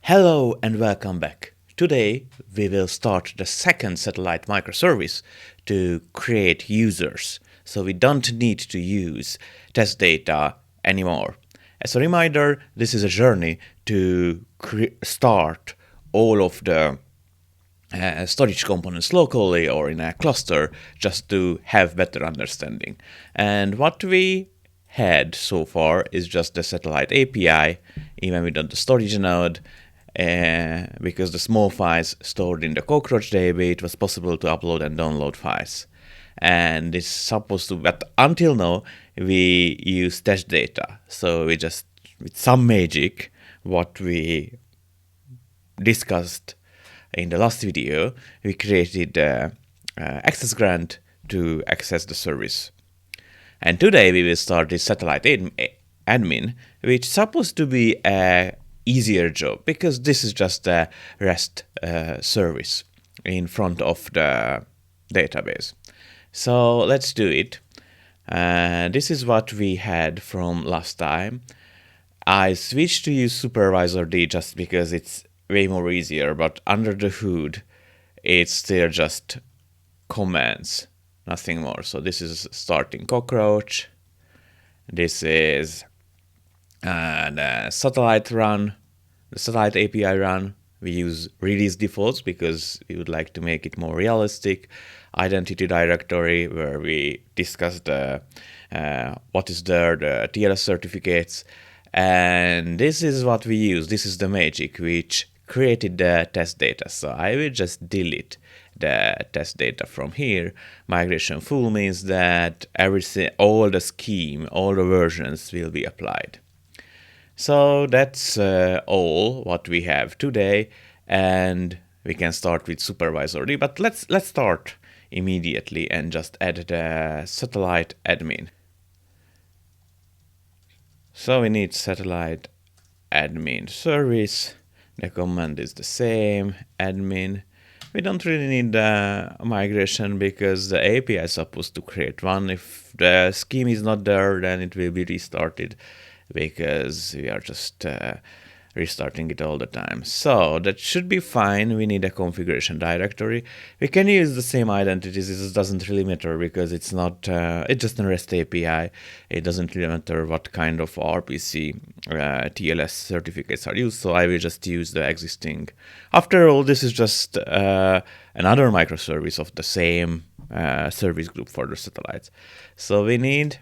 Hello and welcome back. Today we will start the second satellite microservice to create users, so we don't need to use test data anymore. As a reminder, this is a journey to start all of the storage components locally or in a cluster just to have better understanding. And what we had so far is just the satellite API, even without the storage node, because the small files stored in the Cockroach DB, it was possible to upload and download files. And it's supposed to, but until now, we use test data. So we just, with some magic, what we discussed in the last video, we created access grant to access the service. And today we will start this satellite admin, which is supposed to be a easier job because this is just a REST service in front of the database. So let's do it. This is what we had from last time. I switched to use supervisor D just because it's way more easier, but under the hood it's still just commands, nothing more. So this is starting Cockroach. This is the satellite run, the satellite API run. We use release defaults because we would like to make it more realistic. Identity directory, where we discuss the what is there, the TLS certificates. And this is what we use. This is the magic which created the test data. So I will just delete the test data from here. Migration full means that everything, all the scheme, all the versions will be applied. So that's all what we have today, and we can start with supervisor D. But let's start immediately and just add the satellite admin. So we need satellite admin service. The command is the same, admin. We don't really need the migration because the API is supposed to create one. If the scheme is not there, then it will be restarted because we are just restarting it all the time. So that should be fine. We need a configuration directory. We can use the same identities. It doesn't really matter because it's not, it's just a REST API. It doesn't really matter what kind of RPC TLS certificates are used. So I will just use the existing. After all, this is just another microservice of the same service group for the satellites. So we need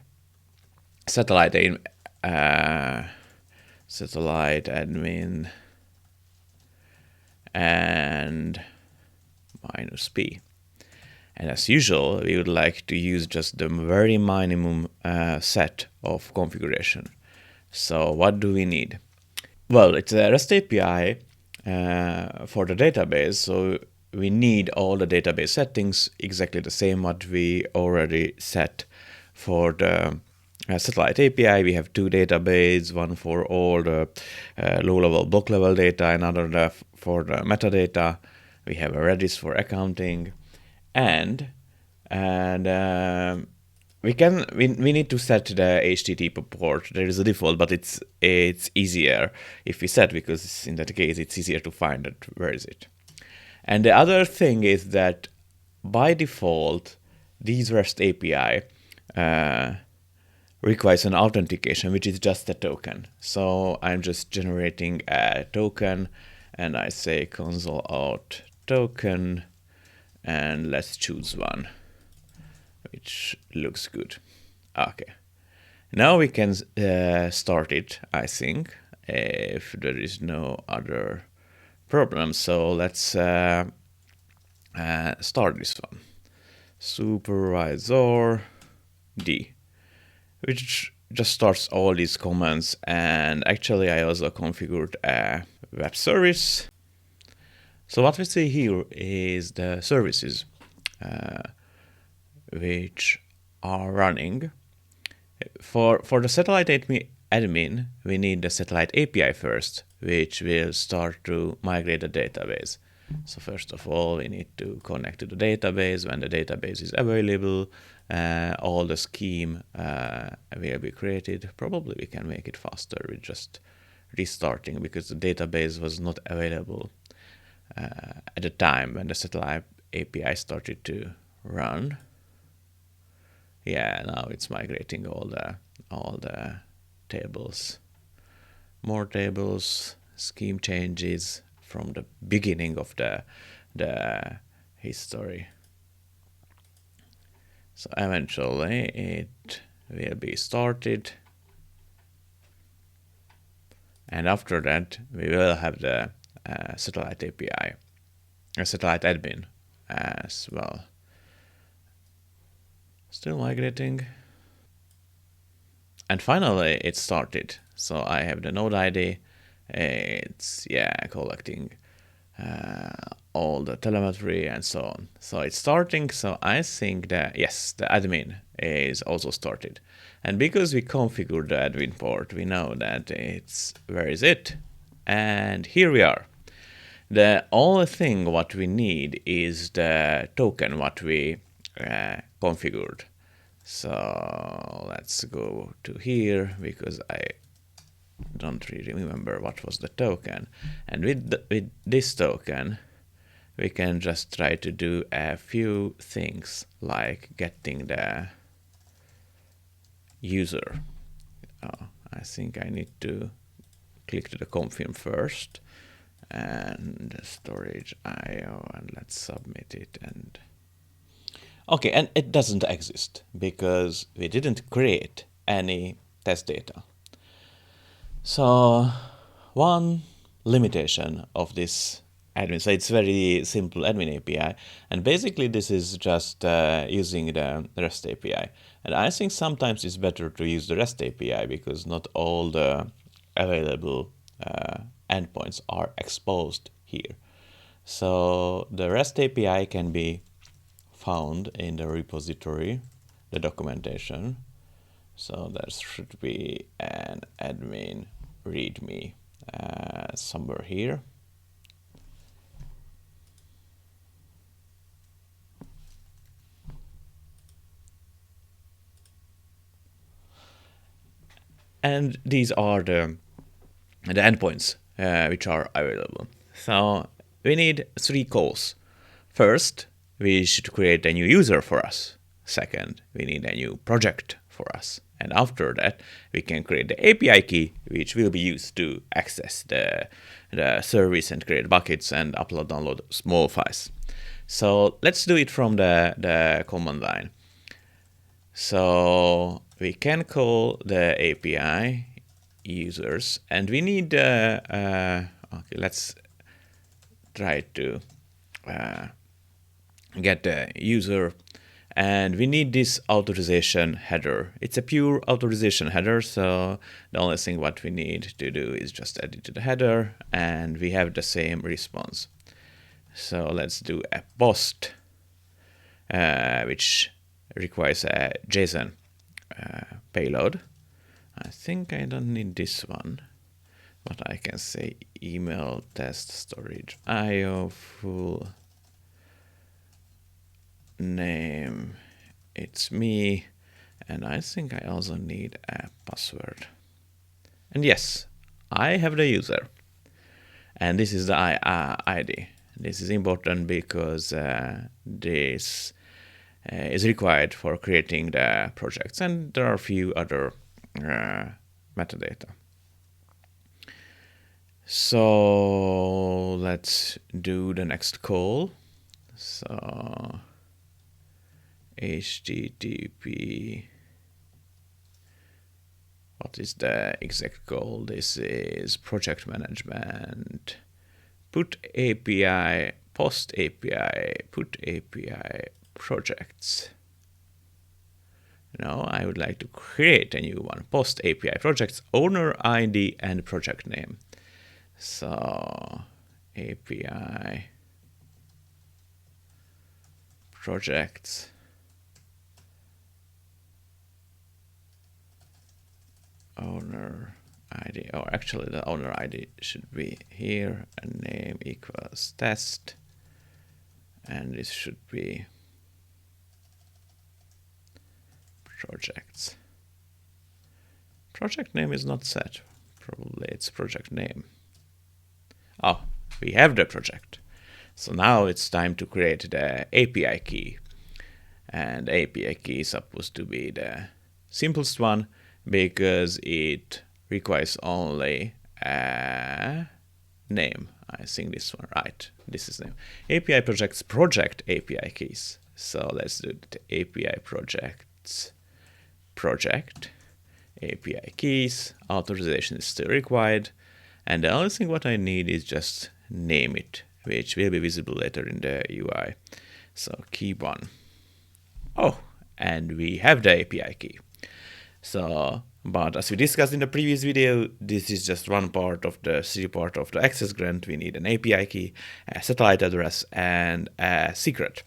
satellite satellite admin and -p. And as usual, we would like to use just the very minimum set of configuration. So what do we need? Well, it's a REST API for the database, so we need all the database settings exactly the same what we already set for the satellite API. We have two databases, one for all the low-level block-level data, another for the metadata. We have a Redis for accounting, and we need to set the HTTP port. There is a default, but it's easier if we set, because in that case it's easier to find it. Where is it? And the other thing is that by default, these REST API requires an authentication, which is just a token. So I'm just generating a token, and I say console auth token, and let's choose one, which looks good. Okay. Now we can start it, I think, if there is no other problem. So let's start this one. Supervisor D, which just starts all these commands. And actually I also configured a web service. So what we see here is the services which are running. For the satellite admin, we need the satellite API first, which will start to migrate the database. So first of all, we need to connect to the database. When the database is available, all the scheme will be created. Probably we can make it faster with just restarting because the database was not available at the time when the satellite API started to run. Yeah, now it's migrating all the tables. More tables, scheme changes from the beginning of the history. So eventually it will be started. And after that, we will have the satellite API, a satellite admin as well. Still migrating. And finally, it started. So I have the node ID. It's, collecting all the telemetry and so on. So it's starting. So I think that, yes, the admin is also started. And because we configured the admin port, we know that where is it? And here we are. The only thing what we need is the token what we configured. So let's go to here because I don't really remember what was the token. And with this token, we can just try to do a few things like getting the user. I think I need to click to the confirm first and storage IO, and let's submit it. And okay, and it doesn't exist because we didn't create any test data. So one limitation of this admin, so it's very simple admin API, and basically this is just using the REST API. And I think sometimes it's better to use the REST API because not all the available endpoints are exposed here. So the REST API can be found in the repository, the documentation. So there should be an admin readme somewhere here. And these are the endpoints which are available. So we need 3 calls. First, we should create a new user for us. Second, we need a new project for us. And after that, we can create the API key, which will be used to access the service and create buckets and upload, download small files. So let's do it from the command line. So we can call the API users, and we need, okay, let's try to get the user, and we need this authorization header. It's a pure authorization header, so the only thing what we need to do is just add it to the header, and we have the same response. So let's do a post, which requires a JSON payload. I think I don't need this one, but I can say email test storage IO full name, it's me, and I think I also need a password. And yes, I have the user, and this is the ID. This is important because this is required for creating the projects, and there are a few other metadata. So let's do the next call. So HTTP, what is the exact call? This is project management, put API, post API, put API projects. Now I would like to create a new one, post API projects, owner ID and project name. So API projects, owner ID, or actually the owner ID should be here, and name equals test, and this should be projects. Project name is not set. Probably it's project name. Oh, we have the project. So now it's time to create the API key. And API key is supposed to be the simplest one because it requires only a name. I think this one, right? This is name. API projects project API keys. So let's do the API projects project API keys. Authorization is still required. And the only thing what I need is just name it, which will be visible later in the UI. So key 1. Oh, and we have the API key. So, but as we discussed in the previous video, this is just one part of the part of the access grant. We need an API key, a satellite address, and a secret.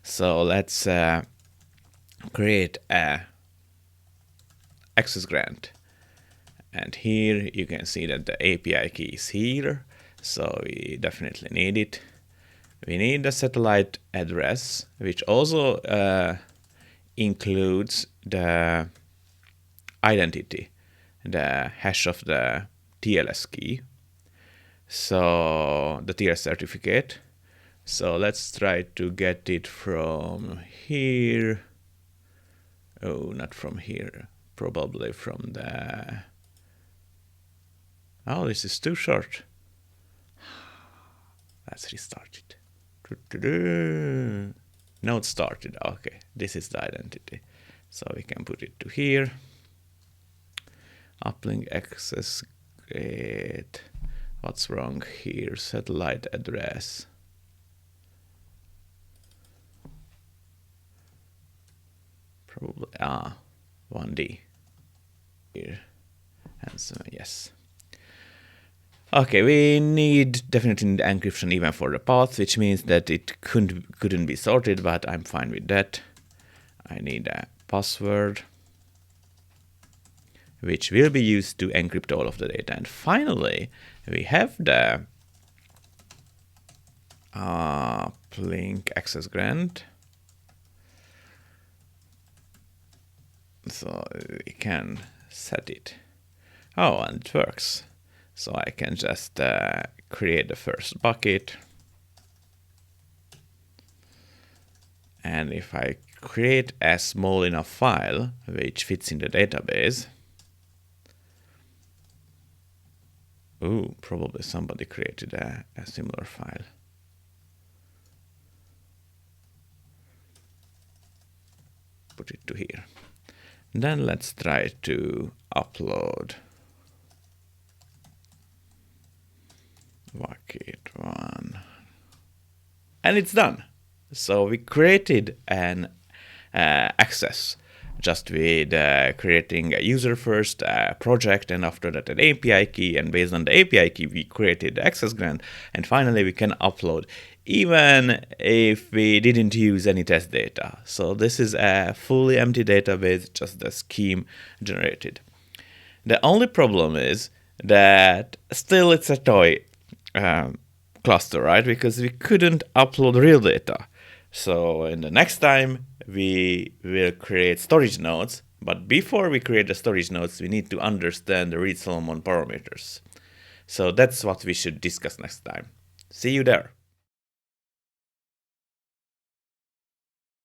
So let's create a access grant. And here you can see that the API key is here. So we definitely need it. We need the satellite address, which also includes the identity, the hash of the TLS key. So the TLS certificate. So let's try to get it from here. Oh, not from here. Probably from the... Oh, this is too short. Let's restart it. Now it started. Okay, this is the identity. So we can put it to here. Uplink access. Great. What's wrong here? Satellite address. Probably 1D here. And so yes. Okay, we definitely need encryption even for the path, which means that it couldn't be sorted, but I'm fine with that. I need a password, which will be used to encrypt all of the data. And finally, we have the uplink access grant. So we can set it. Oh, and it works. So I can just create the first bucket. And if I create a small enough file which fits in the database. Ooh, probably somebody created a similar file. Put it to here. Then let's try to upload bucket 1. And it's done. So we created an access just with creating a user first, a project, and after that an API key. And based on the API key, we created the access grant. And finally, we can upload, even if we didn't use any test data. So this is a fully empty database, just the scheme generated. The only problem is that still it's a toy cluster, right? Because we couldn't upload real data. So in the next time, we will create storage nodes. But before we create the storage nodes, we need to understand the Reed-Solomon parameters. So that's what we should discuss next time. See you there.